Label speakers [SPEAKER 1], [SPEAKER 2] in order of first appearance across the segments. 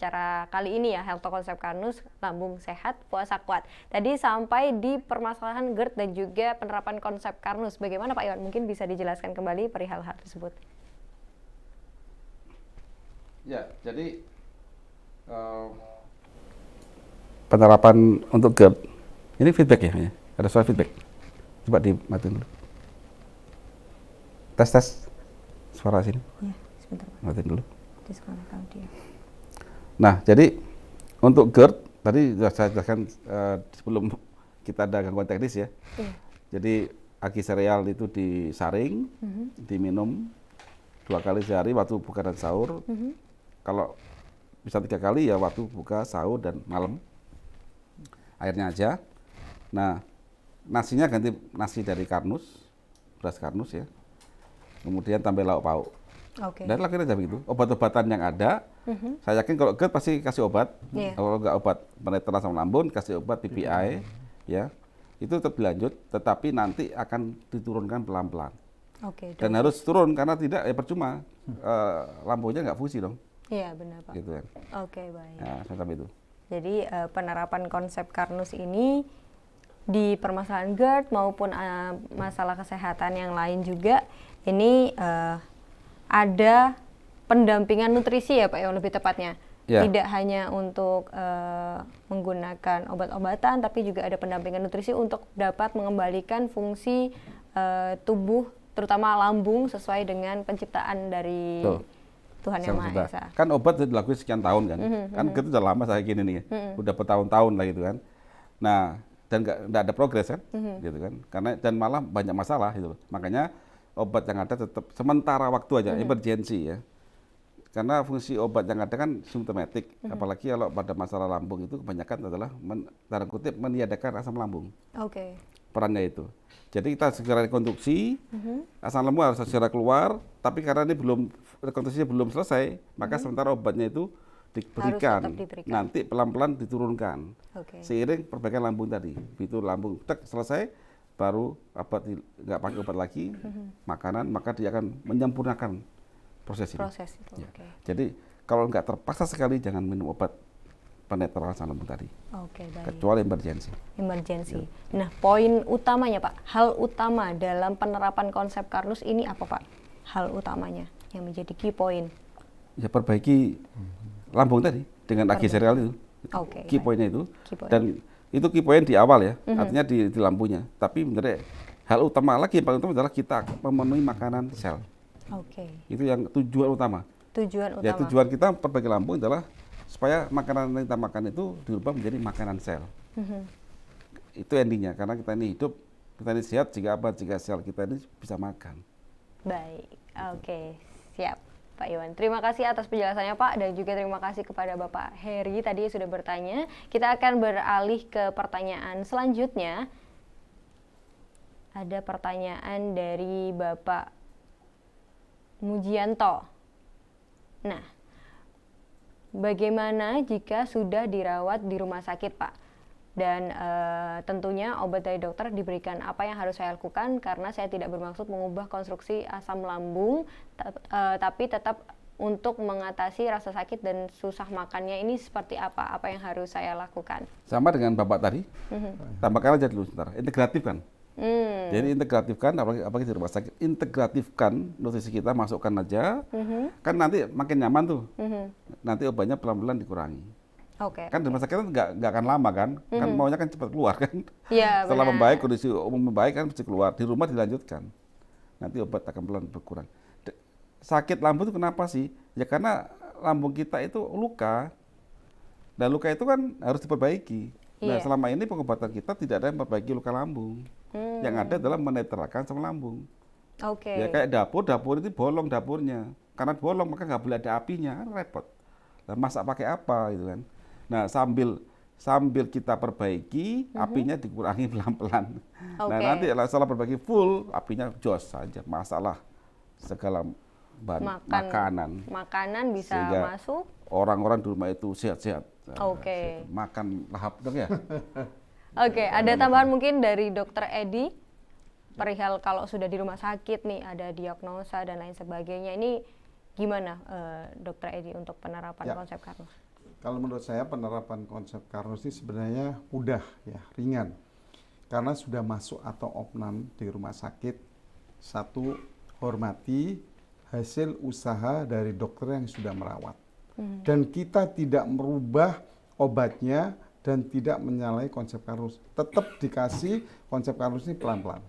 [SPEAKER 1] Cara kali ini ya, Health Talk Konsep Karnus, lambung sehat, puasa kuat. Tadi sampai di permasalahan GERD dan juga penerapan konsep Karnus. Bagaimana Pak Iwan? Mungkin bisa dijelaskan kembali perihal hal tersebut.
[SPEAKER 2] Ya, jadi penerapan untuk GERD, ini feedback ya? Ada suara feedback. Coba dimatiin dulu. Tes suara sini.
[SPEAKER 1] Ya, sebentar Pak.
[SPEAKER 2] Matiin dulu.
[SPEAKER 1] Disconnect audio.
[SPEAKER 2] Nah, jadi untuk GERD tadi sudah saya jelaskan sebelum kita ada gangguan teknis ya.
[SPEAKER 1] Iya.
[SPEAKER 2] Jadi aki sereal itu disaring, diminum 2 kali sehari waktu buka dan sahur. Kalau bisa 3 kali ya waktu buka, sahur dan malam. Airnya aja. Nah, nasinya ganti nasi dari Karnus, beras Karnus ya. Kemudian tambah lauk pauk.
[SPEAKER 1] Oke.
[SPEAKER 2] Dan lakukan aja begitu. Obat-obatan yang ada, saya yakin kalau GERD pasti kasih obat.
[SPEAKER 1] Iya.
[SPEAKER 2] Kalau nggak obat penetraan asam lambung, kasih obat PPI, ya. Itu tetap dilanjut, tetapi nanti akan diturunkan pelan-pelan.
[SPEAKER 1] Oke.
[SPEAKER 2] Dan harus turun karena tidak ya percuma, lambungnya nggak fungsi dong.
[SPEAKER 1] Iya, benar Pak.
[SPEAKER 2] Gitu kan.
[SPEAKER 1] Oke, baik.
[SPEAKER 2] Nah, semacam itu.
[SPEAKER 1] Jadi penerapan konsep Karnus ini di permasalahan GERD maupun masalah kesehatan yang lain juga, ini ada pendampingan nutrisi ya Pak, yang lebih tepatnya.
[SPEAKER 2] Ya.
[SPEAKER 1] Tidak hanya untuk menggunakan obat-obatan, tapi juga ada pendampingan nutrisi untuk dapat mengembalikan fungsi tubuh, terutama lambung, sesuai dengan penciptaan dari Tuhan Yang Maha Esa.
[SPEAKER 2] Kan obat sudah dilakukan sekian tahun kan, kan itu udah lama saya gini nih, udah bertahun-tahun lah gitu kan. Nah, dan nggak ada progres kan, gitu kan. Karena dan malah banyak masalah gitu. Makanya obat yang ada tetap sementara waktu aja, emergency ya. Karena fungsi obat yang ada kan simptomatik, apalagi kalau pada masalah lambung itu kebanyakan adalah tanda kutip meniadakan asam lambung.
[SPEAKER 1] Oke.
[SPEAKER 2] Perannya itu. Jadi kita segera rekonstruksi, asam lambung harus segera keluar, tapi karena ini rekonstruksinya belum selesai, maka sementara obatnya itu diberikan. Nanti pelan-pelan diturunkan. Seiring perbaikan lambung tadi. Begitu lambung selesai, baru nggak pakai obat lagi, makanan, maka dia akan menyempurnakan proses itu. Ya. Jadi kalau nggak terpaksa sekali, jangan minum obat penetral asam lambung tadi.
[SPEAKER 1] Oke, baik.
[SPEAKER 2] Kecuali emergency.
[SPEAKER 1] Ya. Nah, poin utamanya Pak, hal utama dalam penerapan konsep Karnus ini apa Pak? Hal utamanya yang menjadi key point.
[SPEAKER 2] Ya perbaiki lambung tadi dengan agi sereal itu. Key pointnya itu. Dan itu key point di awal ya, artinya di lambungnya. Tapi sebenarnya hal utama lagi yang paling utama adalah kita memenuhi makanan sel. Itu yang tujuan utama. Ya tujuan kita perbaiki lambung adalah supaya makanan yang kita makan itu dirubah menjadi makanan sel. Itu endingnya, karena kita ini hidup, kita ini sehat jika sel kita ini bisa makan.
[SPEAKER 1] Baik, oke, siap Pak Iwan. Terima kasih atas penjelasannya Pak, dan juga terima kasih kepada Bapak Heri tadi sudah bertanya. Kita akan beralih ke pertanyaan selanjutnya. Ada pertanyaan dari Bapak Mujianto. Nah, bagaimana jika sudah dirawat di rumah sakit Pak? Dan tentunya obat dari dokter diberikan. Apa yang harus saya lakukan? Karena saya tidak bermaksud mengubah konstruksi asam lambung, tapi tetap untuk mengatasi rasa sakit dan susah makannya. Ini seperti apa? Apa yang harus saya lakukan?
[SPEAKER 2] Sama dengan Bapak tadi, tambahkan aja dulu sebentar, integratifkan. Jadi integratifkan, apalagi di rumah sakit, integratifkan nutrisi kita, masukkan aja, kan nanti makin nyaman tuh, nanti obatnya pelan-pelan dikurangi. Kan di rumah sakit nggak akan lama kan, kan maunya kan cepat keluar kan.
[SPEAKER 1] Ya,
[SPEAKER 2] setelah membaik, kondisi umum membaik kan mesti keluar, di rumah dilanjutkan, nanti obat akan pelan berkurang. Sakit lambung itu kenapa sih? Ya karena lambung kita itu luka, dan luka itu kan harus diperbaiki. Nah selama ini pengobatan kita tidak ada yang memperbaiki luka lambung. Yang ada adalah menetralkan asam lambung. Ya kayak dapur itu bolong dapurnya. Karena bolong maka nggak boleh ada apinya, kan repot. Nah, masak pakai apa gitu kan. Nah sambil kita perbaiki, apinya dikurangi pelan-pelan. Nah nanti setelah perbaiki full, apinya jos saja. Masalah segala bahan
[SPEAKER 1] makanan bisa
[SPEAKER 2] sehingga
[SPEAKER 1] masuk.
[SPEAKER 2] Orang-orang di rumah itu sehat-sehat. Makan lahap dong ya.
[SPEAKER 1] Ada tambahan mungkin dari Dokter Edi perihal kalau sudah di rumah sakit nih ada diagnosa dan lain sebagainya. Ini gimana Dokter Edi untuk penerapan konsep Karnus?
[SPEAKER 3] Kalau menurut saya penerapan konsep Karnus ini sebenarnya mudah ya, ringan. Karena sudah masuk atau opnam di rumah sakit, satu, hormati hasil usaha dari dokter yang sudah merawat. Dan kita tidak merubah obatnya dan tidak menyalahi konsep Karnus. Tetap dikasih konsep Karnus ini pelan-pelan.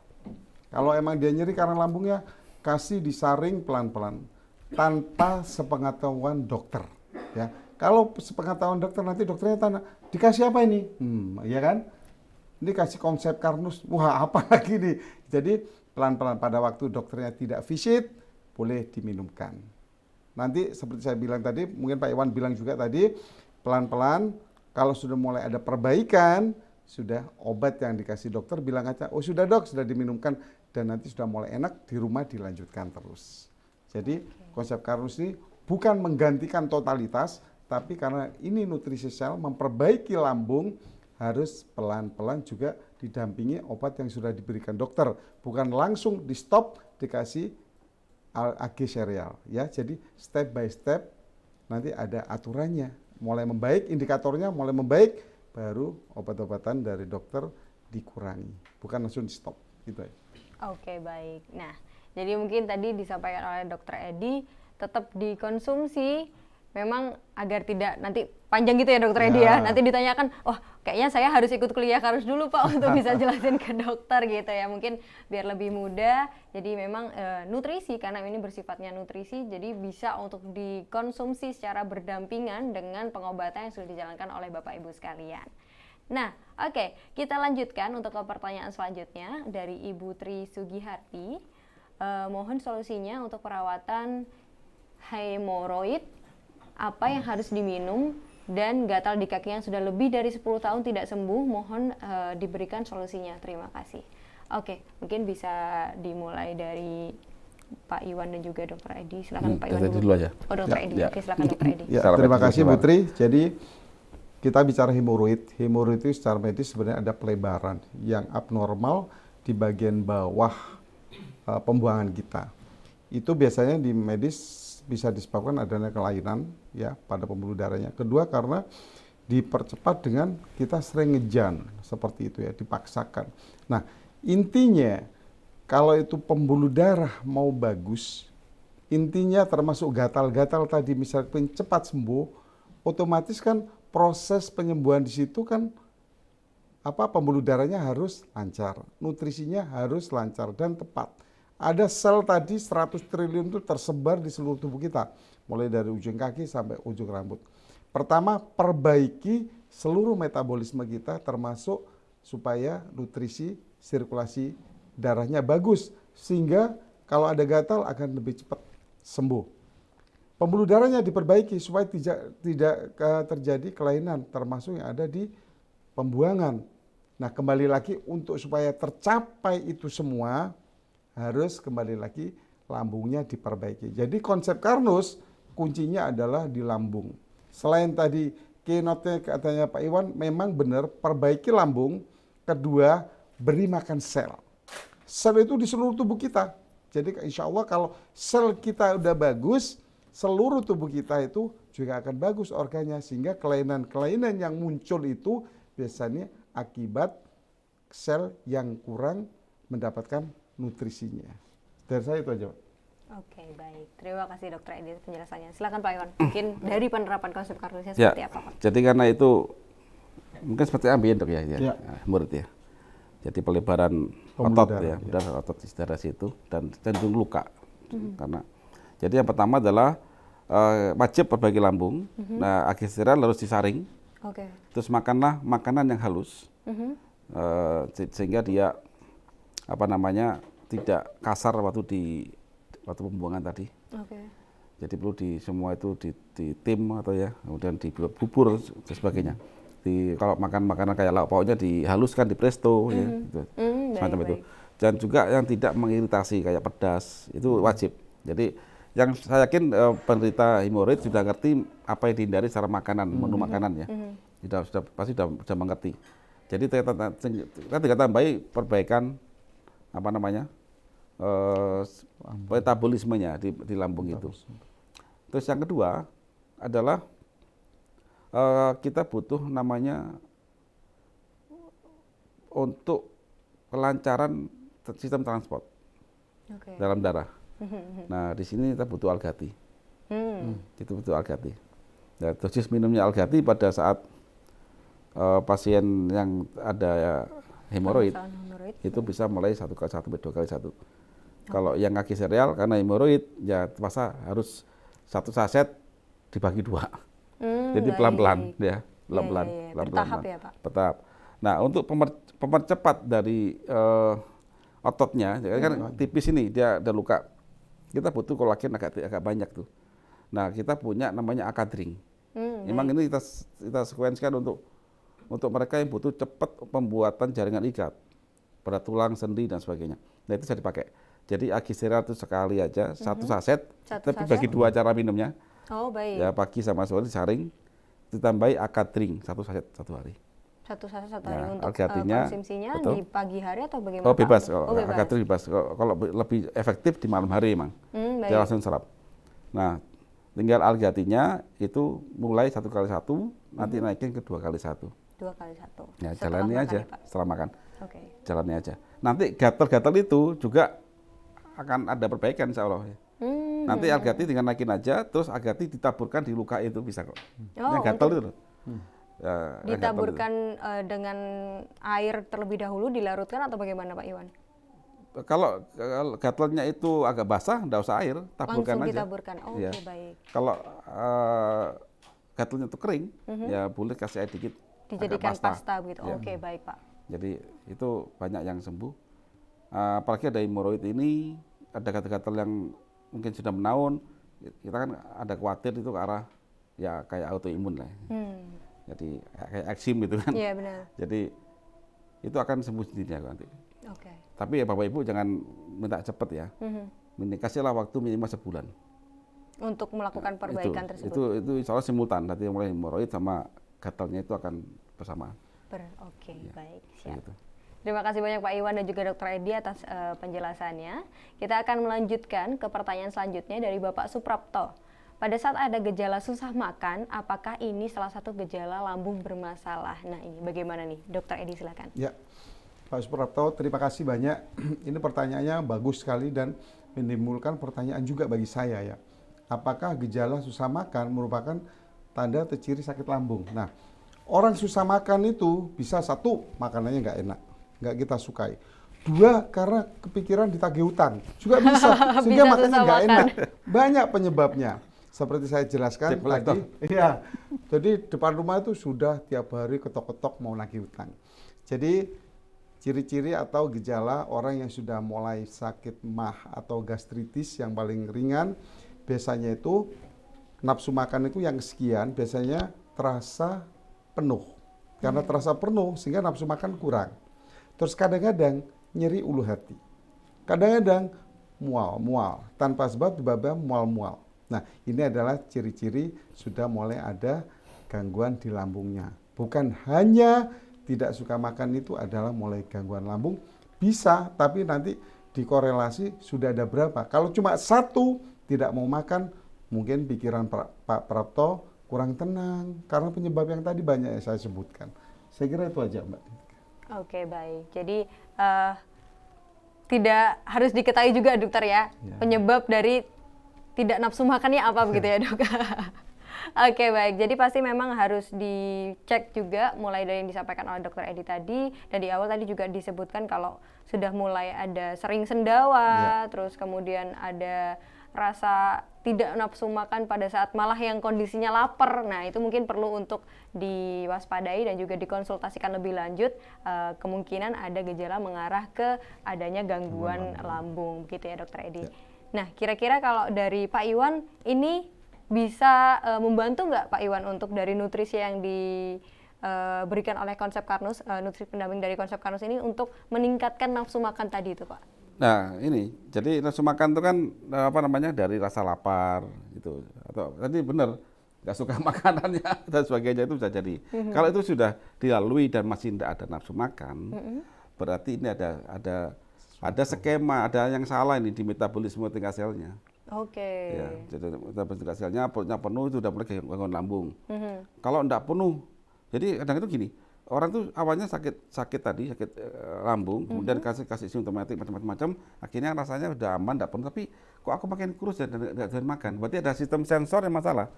[SPEAKER 3] Kalau emang dia nyeri karena lambungnya, kasih disaring pelan-pelan tanpa sepengetahuan dokter. Ya, kalau sepengetahuan dokter nanti dokternya tanya, dikasih apa ini? Ya kan? Ini kasih konsep Karnus, wah apa lagi nih? Jadi pelan-pelan pada waktu dokternya tidak visit, boleh diminumkan. Nanti seperti saya bilang tadi, mungkin Pak Iwan bilang juga tadi, pelan-pelan kalau sudah mulai ada perbaikan, sudah obat yang dikasih dokter bilang aja, oh sudah dok, sudah diminumkan, dan nanti sudah mulai enak, di rumah dilanjutkan terus. Jadi konsep Karnus ini bukan menggantikan totalitas, tapi karena ini nutrisi sel, memperbaiki lambung, harus pelan-pelan juga didampingi obat yang sudah diberikan dokter. Bukan langsung di stop, dikasih AG serial. Ya, jadi step by step, nanti ada aturannya. Mulai membaik, indikatornya mulai membaik, baru obat-obatan dari dokter dikurangi. Bukan langsung di stop. Gitu ya.
[SPEAKER 1] Oke, baik. Nah, jadi mungkin tadi disampaikan oleh Dokter Edi, tetap dikonsumsi, memang agar tidak nanti panjang gitu ya Dokter Edi ya. Nanti ditanyakan, oh kayaknya saya harus ikut kuliah Karnus dulu Pak untuk bisa jelasin ke dokter gitu ya. Mungkin biar lebih mudah. Jadi memang nutrisi, karena ini bersifatnya nutrisi, jadi bisa untuk dikonsumsi secara berdampingan dengan pengobatan yang sudah dijalankan oleh Bapak Ibu sekalian. Nah, oke, kita lanjutkan untuk ke pertanyaan selanjutnya dari Ibu Tri Sugiharti. Mohon solusinya untuk perawatan hemoroid, apa yang harus diminum, dan gatal di kaki yang sudah lebih dari 10 tahun tidak sembuh, mohon diberikan solusinya. Terima kasih. Oke, mungkin bisa dimulai dari Pak Iwan dan juga Dokter Edi. Silakan Pak Iwan dulu
[SPEAKER 2] aja.
[SPEAKER 1] Oh, Dokter Edi. Oke, silakan Dokter Edi.
[SPEAKER 3] Ya, terima kasih Bu Tri. Jadi kita bicara hemoroid. Hemoroid itu secara medis sebenarnya ada pelebaran yang abnormal di bagian bawah pembuangan kita. Itu biasanya di medis bisa disebabkan adanya kelainan ya pada pembuluh darahnya. Kedua, karena dipercepat dengan kita sering ngejan seperti itu ya, dipaksakan. Nah, intinya kalau itu pembuluh darah mau bagus, intinya termasuk gatal-gatal tadi misalnya cepat sembuh, otomatis kan proses penyembuhan di situ kan pembuluh darahnya harus lancar, nutrisinya harus lancar dan tepat. Ada sel tadi 100 triliun itu tersebar di seluruh tubuh kita, mulai dari ujung kaki sampai ujung rambut. Pertama, perbaiki seluruh metabolisme kita termasuk supaya nutrisi, sirkulasi darahnya bagus, sehingga kalau ada gatal akan lebih cepat sembuh. Pembuluh darahnya diperbaiki supaya tidak terjadi kelainan, termasuk yang ada di pembuangan. Nah, kembali lagi untuk supaya tercapai itu semua, harus kembali lagi lambungnya diperbaiki. Jadi konsep Karnus kuncinya adalah di lambung. Selain tadi keynote-nya katanya Pak Iwan, memang benar perbaiki lambung. Kedua, beri makan sel. Sel itu di seluruh tubuh kita. Jadi insya Allah kalau sel kita udah bagus, seluruh tubuh kita itu juga akan bagus organnya. Sehingga kelainan-kelainan yang muncul itu biasanya akibat sel yang kurang mendapatkan nutrisinya. Dari saya itu aja.
[SPEAKER 1] Oke, baik. Terima kasih Dokter Edi penjelasannya. Silakan Pak Iwan. Mungkin dari penerapan konsep Karnusnya seperti apa Pak?
[SPEAKER 2] Jadi karena itu mungkin seperti ambien Dok ya. Murid ya. Jadi pelebaran otot ya, otot di daerah situ dan cenderung luka. Karena jadi yang pertama adalah wajib perbaiki lambung. Nah, AG serial harus disaring. Terus makanlah makanan yang halus. Sehingga dia tidak kasar waktu pembuangan tadi. Jadi perlu semua itu di tim atau ya, kemudian dibubur dan sebagainya. Kalau makan makanan kayak lauk pauknya dihaluskan, di presto ya, gitu. Semacam itu. Dan juga yang tidak mengiritasi kayak pedas itu wajib. Jadi yang saya yakin penderita hemoroid sudah ngerti apa yang dihindari secara makanan, menu makanan ya. Pasti sudah mengerti. Jadi kita tinggal tambahi perbaikan metabolismenya di lambung itu. Terus yang kedua adalah kita butuh namanya untuk kelancaran sistem transport dalam darah. Nah, di sini kita butuh Algati. Itu butuh Algati. Nah, dosis minumnya Algati pada saat pasien yang ada hemoroid itu bisa mulai 1 kali 1 sampai 2 kali 1. Kalau yang kaki serial karena hemoroid ya terpaksa harus 1 saset dibagi 2. Jadi pelan-pelan ya, pelan-pelan.
[SPEAKER 1] Bertahap ya, Pak.
[SPEAKER 2] Bertahap. Nah, untuk pemercepat dari ototnya, kan tipis ini dia ada luka. Kita butuh kolagen agak banyak tuh. Nah, kita punya namanya akadring. Memang ini kita sekuensikan untuk mereka yang butuh cepat pembuatan jaringan ikat pada tulang, sendi dan sebagainya. Nah, itu bisa dipakai. Jadi agiseral itu sekali aja 1 saset, tapi bagi 2 cara minumnya.
[SPEAKER 1] Oh, baik.
[SPEAKER 2] Ya, pagi sama sore disaring, ditambahi akadring 1 saset 1 hari.
[SPEAKER 1] 1 saset 1 hari.
[SPEAKER 2] Ya,
[SPEAKER 1] Untuk
[SPEAKER 2] Algatinya,
[SPEAKER 1] konsumsinya
[SPEAKER 2] betul.
[SPEAKER 1] di pagi hari atau bagaimana,
[SPEAKER 2] Oh, bebas.
[SPEAKER 1] Pak? Oh, bebas.
[SPEAKER 2] Akadring bebas. Kalau lebih efektif di malam hari emang.
[SPEAKER 1] Baik.
[SPEAKER 2] Dia langsung serap. Nah, tinggal Algatinya itu mulai 1 kali 1, nanti naikin ke 2 kali 1.
[SPEAKER 1] 2 kali 1.
[SPEAKER 2] Ya,
[SPEAKER 1] Setelah
[SPEAKER 2] jalani
[SPEAKER 1] makan
[SPEAKER 2] aja
[SPEAKER 1] ya, Pak?
[SPEAKER 2] setelah makan.
[SPEAKER 1] Oke.
[SPEAKER 2] Jalani aja. Nanti gatal-gatal itu juga akan ada perbaikan insya Allah. Nanti Algati tinggal naikin aja, terus Algati ditaburkan di luka itu bisa kok. Yang gatal itu loh. Ya,
[SPEAKER 1] Ditaburkan dengan air terlebih dahulu, dilarutkan atau bagaimana, Pak Iwan?
[SPEAKER 2] Kalau gatalnya itu agak basah, enggak usah air, taburkan
[SPEAKER 1] Langsung
[SPEAKER 2] aja.
[SPEAKER 1] ditaburkan. Oh,
[SPEAKER 2] Ya.
[SPEAKER 1] oke, baik.
[SPEAKER 2] Kalau gatalnya itu kering, ya boleh kasih air dikit.
[SPEAKER 1] Dijadikan
[SPEAKER 2] agak
[SPEAKER 1] pasta begitu.
[SPEAKER 2] Ya.
[SPEAKER 1] Oke, baik, Pak.
[SPEAKER 2] Jadi itu banyak yang sembuh. Apalagi ada hemoroid ini, ada gatal-gatal yang mungkin sudah menaun, kita kan ada khawatir itu ke arah ya kayak autoimun lah. Jadi kayak eksim gitu kan.
[SPEAKER 1] Iya, benar.
[SPEAKER 2] Jadi itu akan sembuh sendiri nanti.
[SPEAKER 1] Oke.
[SPEAKER 2] Tapi ya Bapak Ibu jangan minta cepat ya. Kasihlah waktu minimal sebulan.
[SPEAKER 1] Untuk melakukan perbaikan tersebut.
[SPEAKER 2] Itu insya Allah simultan. Nanti mulai hemoroid sama gatalnya itu akan bersamaan.
[SPEAKER 1] Oke,
[SPEAKER 2] Ya,
[SPEAKER 1] baik. Siap.
[SPEAKER 2] gitu.
[SPEAKER 1] Terima kasih banyak Pak Iwan dan juga Dr. Edi atas penjelasannya. Kita akan melanjutkan ke pertanyaan selanjutnya dari Bapak Suprapto. Pada saat ada gejala susah makan, apakah ini salah satu gejala lambung bermasalah? Nah, ini bagaimana nih, Dr. Edi, silakan.
[SPEAKER 3] Ya, Pak Suprapto, terima kasih banyak. Ini pertanyaannya bagus sekali dan menimbulkan pertanyaan juga bagi saya ya. Apakah gejala susah makan merupakan tanda atau ciri sakit lambung? Nah, orang susah makan itu bisa 1, makanannya nggak enak, nggak kita sukai. 2, karena kepikiran ditagih utang. Juga bisa, sehingga
[SPEAKER 1] Bisa
[SPEAKER 3] makannya
[SPEAKER 1] susah
[SPEAKER 3] nggak
[SPEAKER 1] makan.
[SPEAKER 3] enak. Banyak penyebabnya. Seperti saya jelaskan tadi, iya. Jadi depan rumah itu sudah tiap hari ketok-ketok mau nagih utang. Jadi ciri-ciri atau gejala orang yang sudah mulai sakit mah atau gastritis yang paling ringan, biasanya itu nafsu makan itu yang sekian biasanya terasa penuh. Karena terasa penuh sehingga nafsu makan kurang. Terus kadang-kadang nyeri ulu hati. Kadang-kadang mual-mual. Tanpa sebab tiba-tiba mual-mual. Nah, ini adalah ciri-ciri sudah mulai ada gangguan di lambungnya. Bukan hanya tidak suka makan itu adalah mulai gangguan lambung. Bisa, tapi nanti dikorelasi sudah ada berapa. Kalau cuma 1 tidak mau makan, mungkin pikiran Pak Prapto kurang tenang. Karena penyebab yang tadi banyak yang saya sebutkan. Saya kira itu aja, Mbak.
[SPEAKER 1] Oke, baik. Jadi tidak harus diketahui juga, dokter ya, penyebab dari tidak nafsu makannya apa begitu ya, Dok? Oke, baik. Jadi pasti memang harus dicek juga mulai dari yang disampaikan oleh Dr. Edi tadi, dan di awal tadi juga disebutkan kalau sudah mulai ada sering sendawa, terus kemudian ada rasa tidak nafsu makan pada saat malah yang kondisinya lapar. Nah, itu mungkin perlu untuk diwaspadai dan juga dikonsultasikan lebih lanjut. Kemungkinan ada gejala mengarah ke adanya gangguan lambung, begitu ya, Dr. Edi. Nah, kira-kira kalau dari Pak Iwan, ini bisa membantu nggak Pak Iwan untuk dari nutrisi yang diberikan oleh Konsep Karnus, nutrisi pendamping dari Konsep Karnus ini untuk meningkatkan nafsu makan tadi itu, Pak?
[SPEAKER 2] Nah, ini, jadi nafsu makan itu kan dari rasa lapar gitu. Atau tadi benar, nggak suka makanannya dan sebagainya itu bisa jadi. Kalau itu sudah dilalui dan masih tidak ada nafsu makan, berarti ini ada skema, ada yang salah ini di metabolisme tingkat selnya.
[SPEAKER 1] Oke.
[SPEAKER 2] Ya, jadi bentuk selnya perutnya penuh itu udah mulai gangguan lambung.
[SPEAKER 1] Mhm.
[SPEAKER 2] Kalau enggak penuh, jadi kadang itu gini, orang tuh awalnya sakit lambung, kemudian kasih simptomatik macam-macam, akhirnya rasanya udah aman, enggak penuh, tapi kok aku makin kurus dan enggak doyan makan. Berarti ada sistem sensor yang masalah.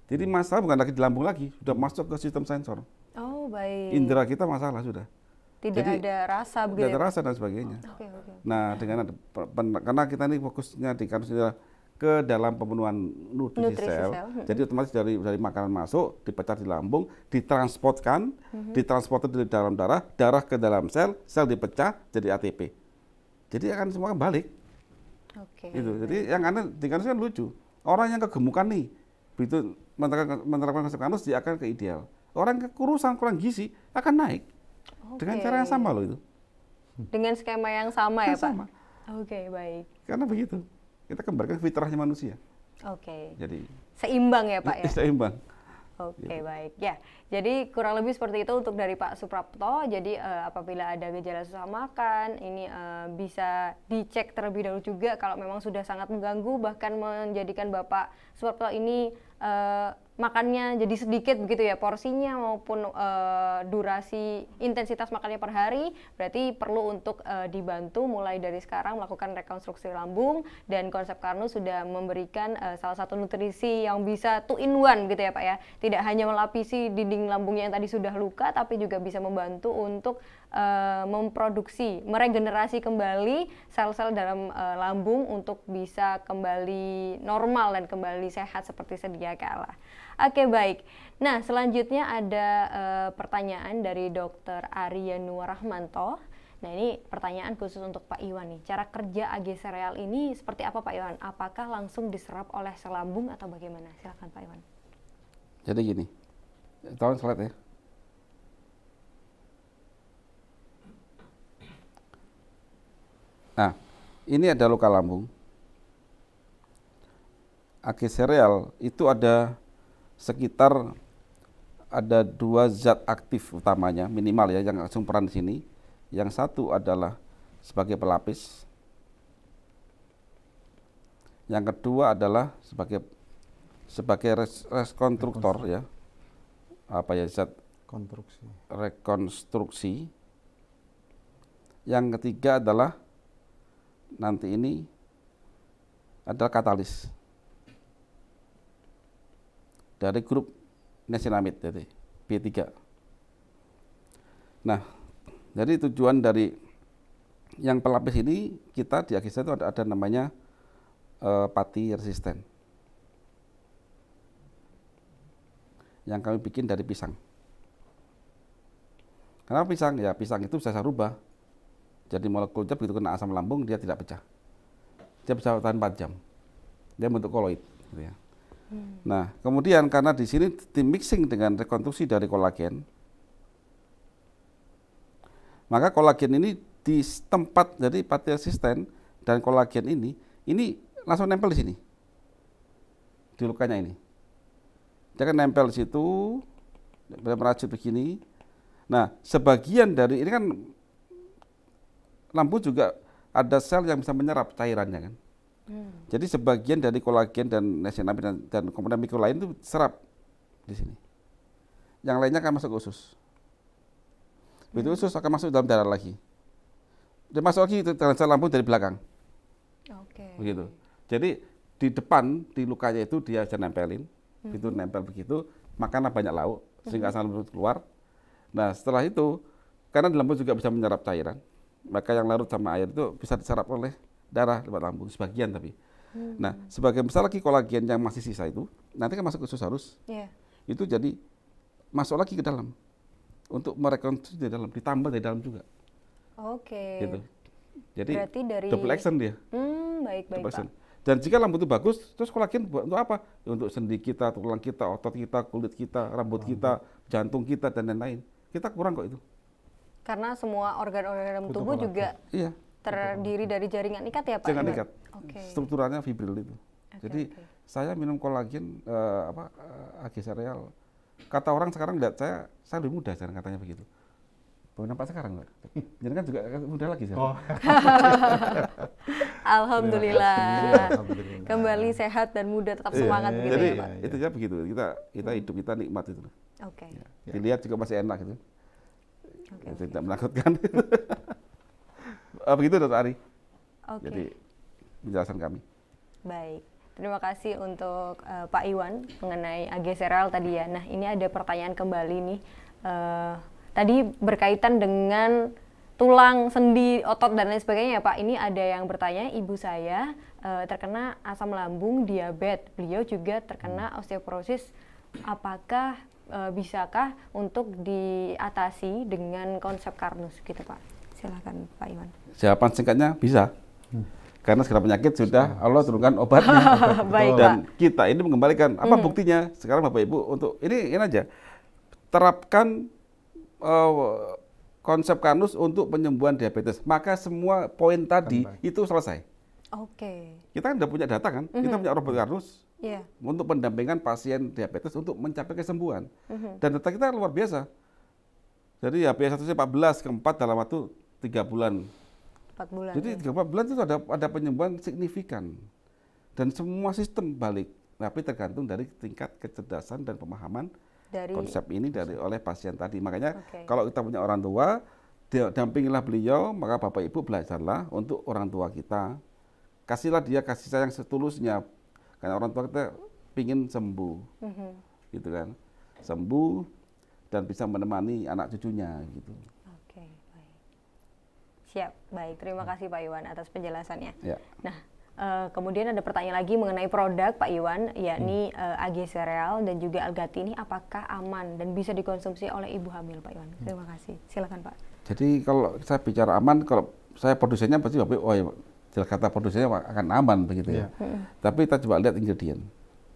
[SPEAKER 2] Jadi masalah bukan lagi di lambung lagi, sudah masuk ke sistem sensor.
[SPEAKER 1] Oh, baik.
[SPEAKER 2] Indera kita masalah sudah.
[SPEAKER 1] Tidak
[SPEAKER 2] Jadi,
[SPEAKER 1] ada rasa begitu
[SPEAKER 2] Tidak
[SPEAKER 1] ya, Pak?
[SPEAKER 2] terasa dan sebagainya.
[SPEAKER 1] Oke, oke.
[SPEAKER 2] Nah, dengan karena kita ini fokusnya di karena ke dalam pemenuhan nutrisi
[SPEAKER 1] Nutrisi
[SPEAKER 2] sel,
[SPEAKER 1] sel,
[SPEAKER 2] jadi otomatis dari makanan masuk, dipecah di lambung, ditransportkan, ditransporter dari dalam darah, darah ke dalam sel, sel dipecah jadi ATP. Jadi akan semua kan balik.
[SPEAKER 1] Oke.
[SPEAKER 2] Gitu. Jadi yang aneh di kanus kan lucu. Orang yang kegemukan nih, begitu menerapkan konsep kanus dia akan ke ideal. Orang yang kekurusan, kurang gizi akan naik. Dengan
[SPEAKER 1] Oke.
[SPEAKER 2] cara yang sama loh itu.
[SPEAKER 1] Dengan skema yang sama ya, Pak?
[SPEAKER 2] Sama.
[SPEAKER 1] Oke, baik.
[SPEAKER 2] Karena begitu. Kita kembalikan fitrahnya manusia.
[SPEAKER 1] Oke.
[SPEAKER 2] Jadi
[SPEAKER 1] Seimbang ya, Pak ya?
[SPEAKER 2] seimbang.
[SPEAKER 1] Oke, baik. Ya, jadi kurang lebih seperti itu untuk dari Pak Suprapto. Jadi apabila ada gejala susah makan, ini bisa dicek terlebih dahulu juga kalau memang sudah sangat mengganggu, bahkan menjadikan Bapak Suprapto ini makannya jadi sedikit begitu ya, porsinya maupun durasi intensitas makannya per hari, berarti perlu untuk dibantu mulai dari sekarang melakukan rekonstruksi lambung, dan konsep Karnus sudah memberikan salah satu nutrisi yang bisa 2 in 1 gitu ya Pak ya, tidak hanya melapisi dinding lambungnya yang tadi sudah luka, tapi juga bisa membantu untuk memproduksi, meregenerasi kembali sel-sel dalam lambung untuk bisa kembali normal dan kembali sehat seperti sedia kala. Oke, baik. Nah, selanjutnya ada pertanyaan dari Dr. Arya Nuwarahmanto. Nah, ini pertanyaan khusus untuk Pak Iwan nih. Cara kerja AG Sereal ini seperti apa Pak Iwan? Apakah langsung diserap oleh sel lambung atau bagaimana? Silakan Pak Iwan.
[SPEAKER 2] Jadi gini, tolong slide ya. Nah, ini ada luka lambung. AG Sereal itu ada sekitar 2 zat aktif utamanya minimal ya yang langsung peran di sini. Yang satu adalah sebagai pelapis. Yang kedua adalah sebagai rekonstruktor ya. Apa ya, zat rekonstruksi. Yang ketiga adalah nanti ini adalah katalis dari grup niacinamide, jadi B3. Nah, jadi tujuan dari yang pelapis ini kita di Agisa itu ada namanya pati resisten yang kami bikin dari pisang. Kenapa pisang? Ya pisang itu bisa rubah. Jadi molekulnya begitu kena asam lambung dia tidak pecah. Dia bisa tahan 4 jam. Dia bentuk koloid. Gitu ya. Nah, kemudian karena di sini dimixing dengan rekonstruksi dari kolagen, maka kolagen ini di tempat dari pati resisten dan kolagen ini langsung nempel di sini, di lukanya ini. Dia kan nempel di situ, merajut begini. Nah, sebagian dari ini kan lambung juga ada sel yang bisa menyerap cairannya kan. Jadi sebagian dari kolagen dan niacinamide dan komponen mikro lain itu serap di sini. Yang lainnya akan masuk ke usus. Begitu usus akan masuk dalam darah lagi. Dia masuk lagi ke sel lambung dari belakang.
[SPEAKER 1] Oke.
[SPEAKER 2] Begitu. Jadi di depan di lukanya itu dia bisa nempelin. Begitu nempel begitu, makanlah banyak lauk sehingga asam lambung keluar. Nah, setelah itu karena di lambung juga bisa menyerap cairan, maka yang larut sama air itu bisa diserap oleh darah lewat lambung sebagian tapi. Nah, sebagian besar lagi kolagen yang masih sisa itu nanti kan masuk ke usus halus. Itu jadi masuk lagi ke dalam untuk merekonstruksi di dalam, ditambah dari dalam juga.
[SPEAKER 1] Oke.
[SPEAKER 2] Gitu. Jadi
[SPEAKER 1] berarti dari
[SPEAKER 2] double action dia.
[SPEAKER 1] Baik
[SPEAKER 2] Double
[SPEAKER 1] Pak.
[SPEAKER 2] action. Dan jika lambung itu bagus, terus kolagen buat untuk apa? Ya, untuk sendi kita, tulang kita, otot kita, kulit kita, rambut kita, jantung kita dan lain-lain. Kita kurang kok itu.
[SPEAKER 1] Karena semua organ-organ dalam tubuh juga
[SPEAKER 2] Iya.
[SPEAKER 1] terdiri dari jaringan ikat ya Pak?
[SPEAKER 2] Jaringan ikat.
[SPEAKER 1] Oke.
[SPEAKER 2] Strukturalnya fibril itu. Jadi
[SPEAKER 1] oke.
[SPEAKER 2] saya minum kolagen AG Sereal. Kata orang sekarang lihat saya lebih muda sekarang katanya begitu. Baru nampak sekarang, Pak. Jadi kan juga muda lagi sekarang.
[SPEAKER 3] Oh,
[SPEAKER 1] Alhamdulillah.
[SPEAKER 3] Alhamdulillah.
[SPEAKER 1] Kembali sehat dan muda, tetap
[SPEAKER 2] Iya.
[SPEAKER 1] semangat gitu
[SPEAKER 2] Jadi
[SPEAKER 1] ya Pak.
[SPEAKER 2] itu ya begitu. Kita hidup kita nikmat itu.
[SPEAKER 1] Oke.
[SPEAKER 2] Ya. Dilihat juga masih enak gitu.
[SPEAKER 1] Oke,
[SPEAKER 2] Itu
[SPEAKER 1] oke.
[SPEAKER 2] tidak menakutkan. Begitu Dr. Ari.
[SPEAKER 1] Oke.
[SPEAKER 2] Jadi penjelasan kami.
[SPEAKER 1] Baik, terima kasih untuk Pak Iwan mengenai AG Seral tadi ya. Nah, ini ada pertanyaan kembali nih. Tadi berkaitan dengan tulang, sendi, otot dan lain sebagainya ya Pak. Ini ada yang bertanya, ibu saya terkena asam lambung, diabetes. Beliau juga terkena osteoporosis. Apakah bisakah untuk diatasi dengan konsep Karnus gitu Pak? Silakan Pak Iwan.
[SPEAKER 2] Jawaban singkatnya bisa. Karena segala penyakit sudah Allah turunkan obatnya.
[SPEAKER 1] Baik,
[SPEAKER 2] Dan kita ini mengembalikan apa buktinya? Sekarang Bapak Ibu untuk ini aja terapkan konsep Karnus untuk penyembuhan diabetes. Maka semua poin tadi itu selesai.
[SPEAKER 1] Oke.
[SPEAKER 2] Kita kan udah punya data kan? Kita punya obat Karnus
[SPEAKER 1] Iya.
[SPEAKER 2] untuk pendampingan pasien diabetes untuk mencapai kesembuhan. Dan data kita luar biasa. Jadi HbA1c 14 keempat dalam waktu 3 bulan.
[SPEAKER 1] 4 bulan.
[SPEAKER 2] Jadi 3-4 bulan itu ada penyembuhan signifikan. Dan semua sistem balik. Tapi tergantung dari tingkat kecerdasan dan pemahaman
[SPEAKER 1] Dari
[SPEAKER 2] konsep ini oleh pasien tadi. Makanya
[SPEAKER 1] Oke.
[SPEAKER 2] kalau kita punya orang tua, dampingilah beliau, maka Bapak Ibu belajarlah untuk orang tua kita. Kasihlah dia kasih sayang setulusnya. Karena orang tua kita pingin sembuh. Gitu kan. Sembuh dan bisa menemani anak cucunya gitu.
[SPEAKER 1] Oke, baik. Siap, baik. Terima kasih Pak Iwan atas penjelasannya.
[SPEAKER 2] Ya.
[SPEAKER 1] Nah, kemudian ada pertanyaan lagi mengenai produk Pak Iwan, yakni AG Sereal dan juga Algati ini apakah aman dan bisa dikonsumsi oleh ibu hamil Pak Iwan? Terima kasih. Silakan Pak.
[SPEAKER 2] Jadi kalau saya bicara aman, kalau saya produsennya pasti Bapak, oh ya, jelas kata produsennya akan aman begitu ya. Tapi kita coba lihat ingredient.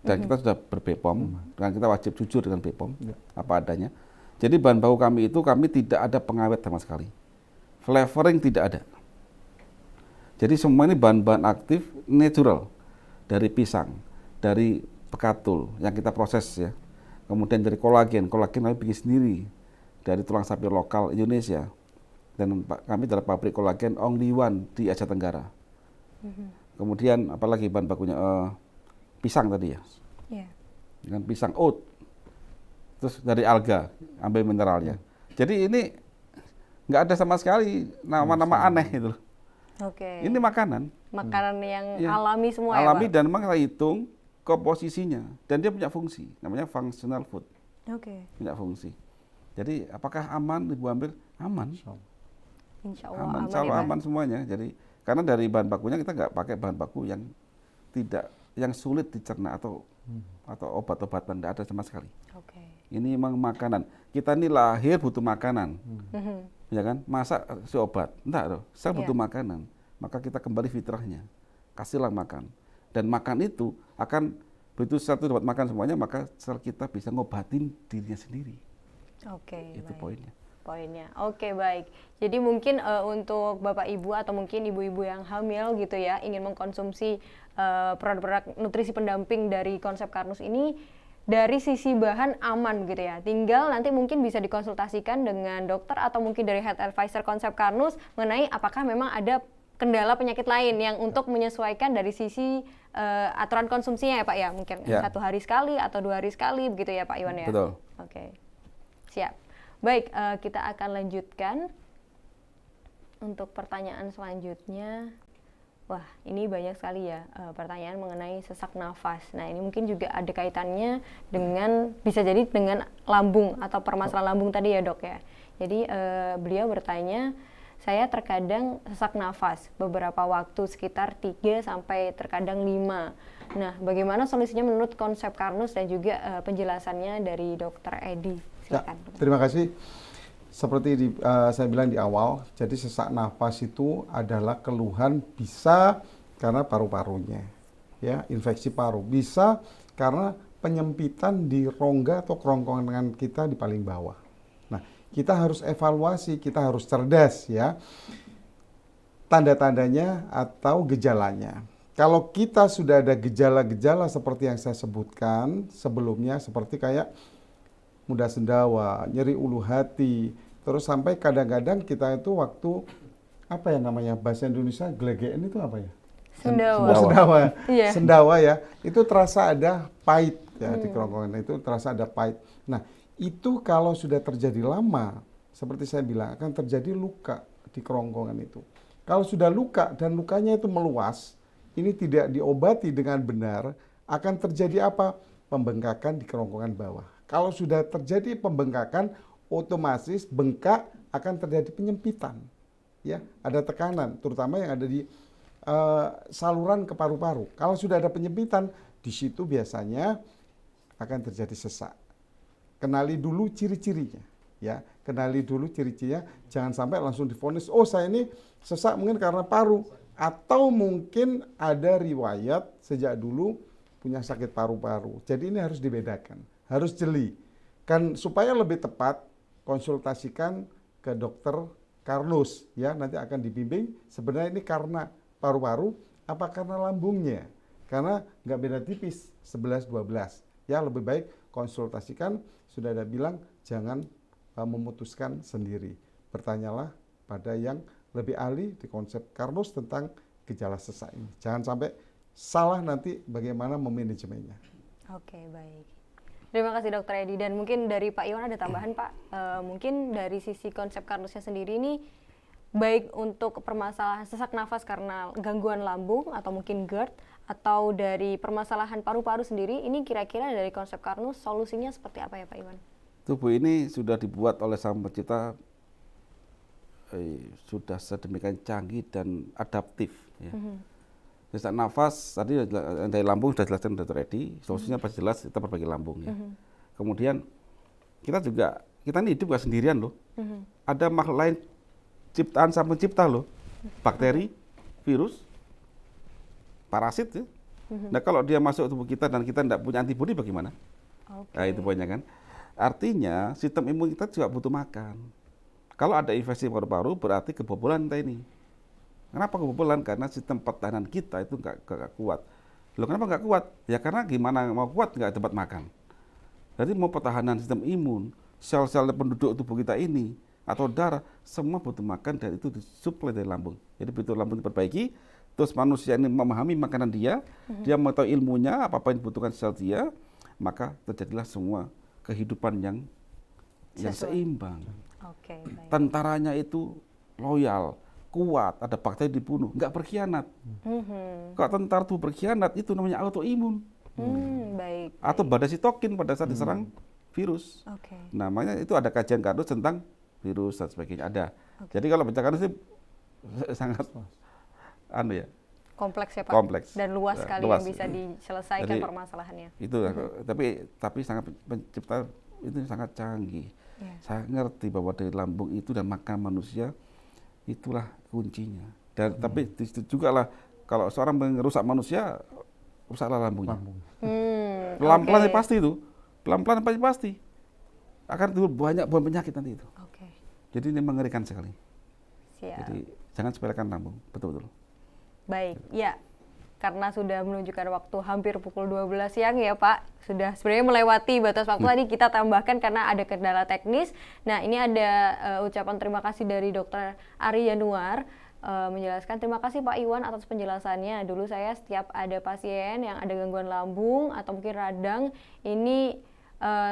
[SPEAKER 2] Dan kita sudah ber-BPOM, dan kita wajib jujur dengan BPOM, apa adanya. Jadi bahan baku kami itu, kami tidak ada pengawet sama sekali. Flavoring tidak ada. Jadi semua ini bahan-bahan aktif, natural. Dari pisang, dari pekatul yang kita proses ya. Kemudian dari kolagen kami bikin sendiri. Dari tulang sapi lokal Indonesia. Dan kami adalah pabrik kolagen only one di Asia Tenggara. Kemudian apalagi bahan bakunya? Pisang tadi ya.
[SPEAKER 1] Iya.
[SPEAKER 2] Dengan pisang oat. Terus dari alga, ambil mineralnya. Jadi ini nggak ada sama sekali nama-nama aneh itu.
[SPEAKER 1] Oke.
[SPEAKER 2] Ini makanan.
[SPEAKER 1] Makanan yang
[SPEAKER 2] Ya,
[SPEAKER 1] alami semua
[SPEAKER 2] alami
[SPEAKER 1] ya Pak?
[SPEAKER 2] dan memang saya hitung komposisinya. Dan dia punya fungsi, namanya functional food.
[SPEAKER 1] Oke.
[SPEAKER 2] Punya fungsi. Jadi apakah aman Ibu ambil? Aman.
[SPEAKER 1] Insya Allah
[SPEAKER 2] Aman,
[SPEAKER 1] aman,
[SPEAKER 2] insya Allah
[SPEAKER 1] ya Pak?
[SPEAKER 2] aman semuanya. Jadi karena dari bahan bakunya kita nggak pakai bahan baku yang yang sulit dicerna atau obat-obatan, tidak ada sama sekali.
[SPEAKER 1] Oke.
[SPEAKER 2] Ini memang makanan. Kita ini lahir butuh makanan, ya kan? Masa si obat? Enggak, saya butuh makanan. Maka kita kembali fitrahnya, kasihlah makan. Dan makan itu akan begitu satu dapat makan semuanya, maka sel kita bisa ngobatin dirinya sendiri.
[SPEAKER 1] Oke.
[SPEAKER 2] Itu
[SPEAKER 1] Baik.
[SPEAKER 2] poinnya.
[SPEAKER 1] Poinnya. Oke, baik. Jadi mungkin untuk Bapak Ibu atau mungkin ibu-ibu yang hamil gitu ya, ingin mengkonsumsi produk-produk nutrisi pendamping dari konsep Karnus ini dari sisi bahan aman gitu ya. Tinggal nanti mungkin bisa dikonsultasikan dengan dokter atau mungkin dari health advisor konsep Karnus mengenai apakah memang ada kendala penyakit lain yang untuk menyesuaikan dari sisi aturan konsumsinya ya Pak ya. Mungkin 1 hari sekali atau 2 hari sekali begitu ya Pak Iwan ya.
[SPEAKER 2] Betul.
[SPEAKER 1] Oke. Siap. Baik, kita akan lanjutkan untuk pertanyaan selanjutnya. Wah, ini banyak sekali ya pertanyaan mengenai sesak nafas. Nah, ini mungkin juga ada kaitannya dengan, bisa jadi dengan lambung atau permasalahan lambung tadi ya dok ya. Jadi beliau bertanya, saya terkadang sesak nafas beberapa waktu sekitar 3 sampai terkadang 5. Nah, bagaimana solusinya menurut konsep Karnus dan juga penjelasannya dari Dr. Edi? Silakan.
[SPEAKER 3] Ya, terima kasih. Seperti saya bilang di awal, jadi sesak nafas itu adalah keluhan bisa karena paru-parunya, ya, infeksi paru, bisa karena penyempitan di rongga atau kerongkongan kita di paling bawah. Nah, kita harus evaluasi, kita harus cerdas ya. Tanda-tandanya atau gejalanya. Kalau kita sudah ada gejala-gejala seperti yang saya sebutkan sebelumnya, seperti kayak mudah sendawa, nyeri ulu hati, Terus sampai kadang-kadang kita itu waktu apa ya namanya bahasa Indonesia glegeen itu apa ya?
[SPEAKER 1] Sendawa.
[SPEAKER 3] Oh, sendawa.
[SPEAKER 1] Iya.
[SPEAKER 3] Sendawa ya. Itu terasa ada pahit ya di kerongkongan itu terasa ada pahit. Nah, itu kalau sudah terjadi lama, seperti saya bilang akan terjadi luka di kerongkongan itu. Kalau sudah luka dan lukanya itu meluas, ini tidak diobati dengan benar, akan terjadi apa? Pembengkakan di kerongkongan bawah. Kalau sudah terjadi pembengkakan, otomatis bengkak akan terjadi penyempitan. Ya, ada tekanan, terutama yang ada di saluran ke paru-paru. Kalau sudah ada penyempitan, di situ biasanya akan terjadi sesak. Kenali dulu ciri-cirinya, ya. Kenali dulu ciri-cirinya, jangan sampai langsung divonis, oh saya ini sesak mungkin karena paru, atau mungkin ada riwayat sejak dulu punya sakit paru-paru. Jadi ini harus dibedakan, harus jeli. Kan supaya lebih tepat, konsultasikan ke dokter Karnus, ya, nanti akan dibimbing sebenarnya ini karena paru-paru apa karena lambungnya. Karena nggak beda tipis 11-12. Ya lebih baik konsultasikan, sudah ada bilang jangan memutuskan sendiri. Bertanyalah pada yang lebih ahli di konsep Karnus tentang gejala sesak ini. Jangan sampai salah nanti bagaimana memanajemennya.
[SPEAKER 1] Oke, baik. Terima kasih Dokter Edi. Dan mungkin dari Pak Iwan ada tambahan Pak. Mungkin dari sisi konsep Karnusnya sendiri ini baik untuk permasalahan sesak nafas karena gangguan lambung atau mungkin GERD atau dari permasalahan paru-paru sendiri, ini kira-kira dari konsep Karnus solusinya seperti apa ya Pak Iwan?
[SPEAKER 2] Tubuh ini sudah dibuat oleh Sang Pencipta sudah sedemikian canggih dan adaptif. Ya. Sesak nafas tadi dari lambung sudah jelaskan Dr. Edi, solusinya pasti jelas kita perbaiki lambung ya. Kemudian kita ini hidup gak sendirian loh. Ada makhluk lain ciptaan Sang Pencipta loh, bakteri, virus, parasit ya. Nah kalau dia masuk ke tubuh kita dan kita tidak punya antibodi bagaimana? Nah itu poinnya kan. Artinya sistem imun kita juga butuh makan. Kalau ada infeksi paru-paru berarti kebobolan kita ini. Kenapa kebobolan? Karena sistem pertahanan kita itu nggak kuat. Loh kenapa nggak kuat? Ya karena gimana mau kuat nggak dapat makan. Jadi mau pertahanan sistem imun, sel-sel penduduk tubuh kita ini atau darah semua butuh makan dan itu disuplai dari lambung. Jadi begitu lambung diperbaiki, terus manusia ini memahami makanan dia, dia mengetahui ilmunya apa yang dibutuhkan sel dia, maka terjadilah semua kehidupan yang seimbang.
[SPEAKER 1] Oke, baik.
[SPEAKER 2] Tentaranya itu loyal, kuat, ada bakteri dibunuh, nggak berkhianat. Kalau tentara itu berkhianat itu namanya autoimun.
[SPEAKER 1] Baik.
[SPEAKER 2] Atau badai sitokin pada saat diserang virus.
[SPEAKER 1] Oke.
[SPEAKER 2] Namanya itu ada kajian Karnus tentang virus dan sebagainya ada. Jadi kalau baca Karnus itu sangat
[SPEAKER 1] kompleks ya Pak.
[SPEAKER 2] Kompleks.
[SPEAKER 1] Dan luas sekali
[SPEAKER 2] Luas.
[SPEAKER 1] yang bisa diselesaikan
[SPEAKER 2] Jadi,
[SPEAKER 1] permasalahannya.
[SPEAKER 2] Itu tapi sangat pencipta itu sangat canggih. Saya ngerti bahwa dari lambung itu dan makan manusia itulah kuncinya. Dan tapi di situ juga lah kalau seorang merusak manusia rusaklah lambungnya. Pelan-pelan pasti itu. Pelan-pelan pasti akan timbul banyak penyakit nanti itu. Jadi ini mengerikan sekali.
[SPEAKER 1] Siap.
[SPEAKER 2] Jadi jangan sepelekan lambung, betul-betul.
[SPEAKER 1] Baik, ya. Karena sudah menunjukkan waktu hampir pukul 12 siang ya Pak. Sudah sebenarnya melewati batas waktu tadi kita tambahkan karena ada kendala teknis. Nah ini ada ucapan terima kasih dari Dr. Ari Yanuar. Menjelaskan terima kasih Pak Iwan atas penjelasannya. Dulu saya setiap ada pasien yang ada gangguan lambung atau mungkin radang, ini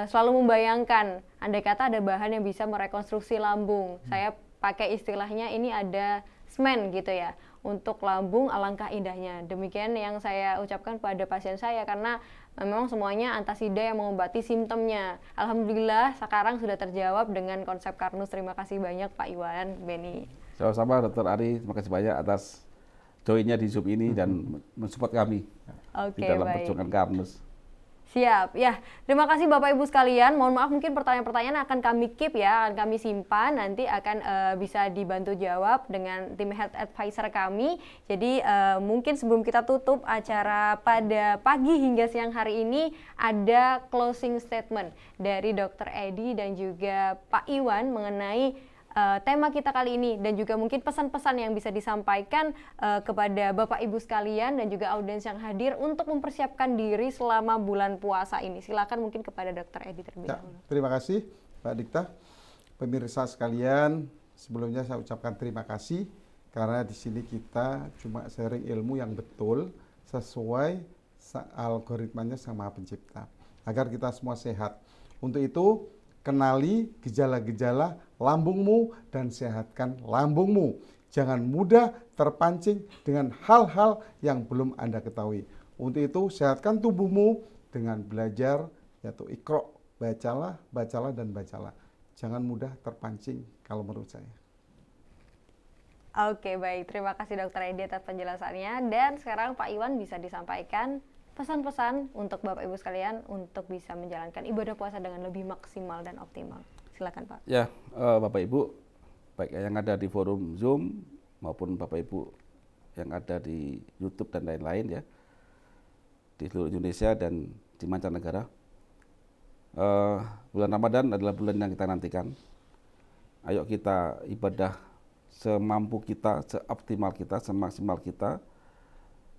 [SPEAKER 1] selalu membayangkan andai kata ada bahan yang bisa merekonstruksi lambung. Saya pakai istilahnya ini ada semen gitu ya. Untuk lambung alangkah indahnya. Demikian yang saya ucapkan pada pasien saya karena memang semuanya antasida yang mengobati simptomnya. Alhamdulillah sekarang sudah terjawab dengan konsep Karnus. Terima kasih banyak Pak Iwan, Beni.
[SPEAKER 2] Sama-sama Dr. Ari, terima kasih banyak atas joinnya di Zoom ini dan mensupport kami di dalam perjuangan Karnus.
[SPEAKER 1] Siap, ya. Terima kasih Bapak Ibu sekalian. Mohon maaf mungkin pertanyaan-pertanyaan akan kami keep ya, akan kami simpan. Nanti akan bisa dibantu jawab dengan tim health advisor kami. Jadi mungkin sebelum kita tutup acara pada pagi hingga siang hari ini, ada closing statement dari Dr. Edi dan juga Pak Iwan mengenai tema kita kali ini dan juga mungkin pesan-pesan yang bisa disampaikan kepada Bapak Ibu sekalian dan juga audiens yang hadir untuk mempersiapkan diri selama bulan puasa ini. Silakan mungkin kepada Dr. Edi terlebih dahulu.
[SPEAKER 3] Terima kasih Pak Dikta. Pemirsa sekalian, sebelumnya saya ucapkan terima kasih karena di sini kita cuma sharing ilmu yang betul sesuai algoritmanya sama pencipta agar kita semua sehat. Untuk itu, kenali gejala-gejala lambungmu dan sehatkan lambungmu. Jangan mudah terpancing dengan hal-hal yang belum Anda ketahui. Untuk itu, sehatkan tubuhmu dengan belajar, yaitu Iqra, bacalah, bacalah, dan bacalah. Jangan mudah terpancing kalau menurut saya.
[SPEAKER 1] Oke, baik. Terima kasih Dokter Edi atas penjelasannya. Dan sekarang Pak Iwan bisa disampaikan pesan-pesan untuk Bapak Ibu sekalian untuk bisa menjalankan ibadah puasa dengan lebih maksimal dan optimal. Silakan Pak.
[SPEAKER 2] Ya, Bapak Ibu, baik yang ada di forum Zoom maupun Bapak Ibu yang ada di YouTube dan lain-lain ya, di seluruh Indonesia dan di mancanegara. Bulan Ramadan adalah bulan yang kita nantikan. Ayo kita ibadah semampu kita, seoptimal kita, semaksimal kita.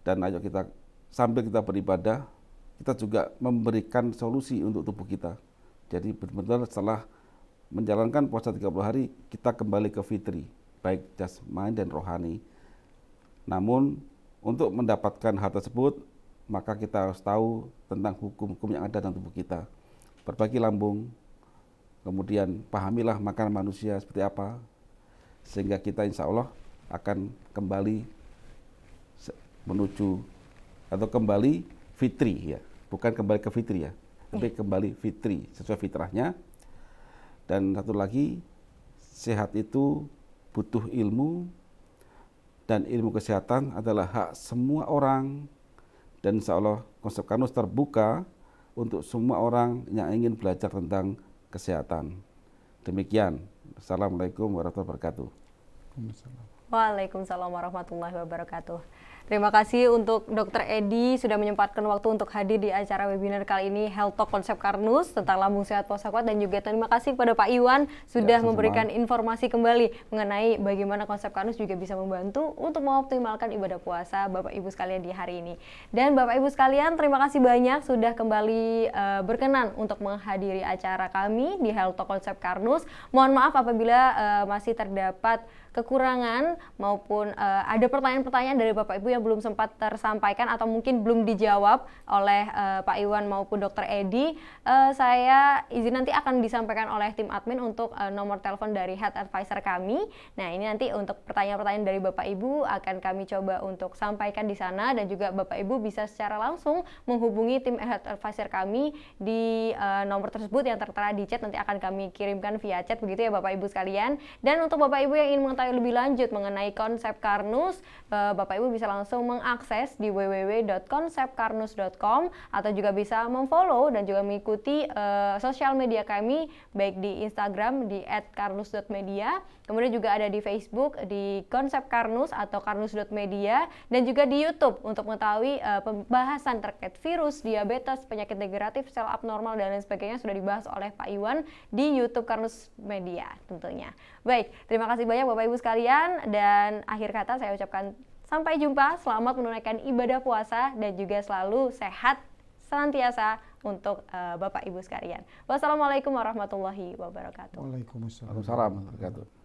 [SPEAKER 2] Dan ayo kita sambil kita beribadah, kita juga memberikan solusi untuk tubuh kita. Jadi benar-benar setelah menjalankan puasa 30 hari, kita kembali ke fitri, baik jasmani dan rohani. Namun untuk mendapatkan hal tersebut, maka kita harus tahu tentang hukum-hukum yang ada dalam tubuh kita. Berbagi lambung, kemudian pahamilah makanan manusia seperti apa, sehingga kita insya Allah akan kembali menuju atau kembali fitri ya, bukan kembali ke fitri ya, tapi kembali fitri sesuai fitrahnya. Dan satu lagi, sehat itu butuh ilmu, dan ilmu kesehatan adalah hak semua orang, dan insya Allah konsep Karnus terbuka untuk semua orang yang ingin belajar tentang kesehatan. Demikian. Assalamualaikum warahmatullahi wabarakatuh.
[SPEAKER 1] Waalaikumsalam warahmatullahi wabarakatuh. Terima kasih untuk Dr. Edi sudah menyempatkan waktu untuk hadir di acara webinar kali ini Health Talk Konsep Karnus tentang lambung sehat puasa kuat, dan juga terima kasih kepada Pak Iwan sudah memberikan informasi kembali mengenai bagaimana konsep Karnus juga bisa membantu untuk mengoptimalkan ibadah puasa Bapak Ibu sekalian di hari ini. Dan Bapak Ibu sekalian, terima kasih banyak sudah kembali berkenan untuk menghadiri acara kami di Health Talk Konsep Karnus. Mohon maaf apabila masih terdapat kekurangan maupun ada pertanyaan-pertanyaan dari Bapak Ibu yang belum sempat tersampaikan atau mungkin belum dijawab oleh Pak Iwan maupun Dr. Edi. Saya izin nanti akan disampaikan oleh tim admin untuk nomor telepon dari Health Advisor kami. Nah, ini nanti untuk pertanyaan-pertanyaan dari Bapak Ibu akan kami coba untuk sampaikan di sana, dan juga Bapak Ibu bisa secara langsung menghubungi tim Health Advisor kami di nomor tersebut yang tertera di chat, nanti akan kami kirimkan via chat begitu ya Bapak Ibu sekalian. Dan untuk Bapak Ibu yang ingin mengetahui lebih lanjut mengenai konsep Karnus, Bapak Ibu bisa langsung mengakses di www.konsepkarnus.com atau juga bisa memfollow dan juga mengikuti sosial media kami baik di Instagram di @karnus.media, kemudian juga ada di Facebook di Konsep Karnus atau karnus.media, dan juga di YouTube untuk mengetahui pembahasan terkait virus, diabetes, penyakit degeneratif, sel abnormal dan lain sebagainya sudah dibahas oleh Pak Iwan di YouTube Karnus Media tentunya. Baik, terima kasih banyak Bapak Ibu sekalian, dan akhir kata saya ucapkan sampai jumpa, selamat menunaikan ibadah puasa dan juga selalu sehat senantiasa untuk Bapak Ibu sekalian. Wassalamualaikum warahmatullahi wabarakatuh.
[SPEAKER 3] Waalaikumsalam.
[SPEAKER 2] Waalaikumsalam warahmatullahi wabarakatuh.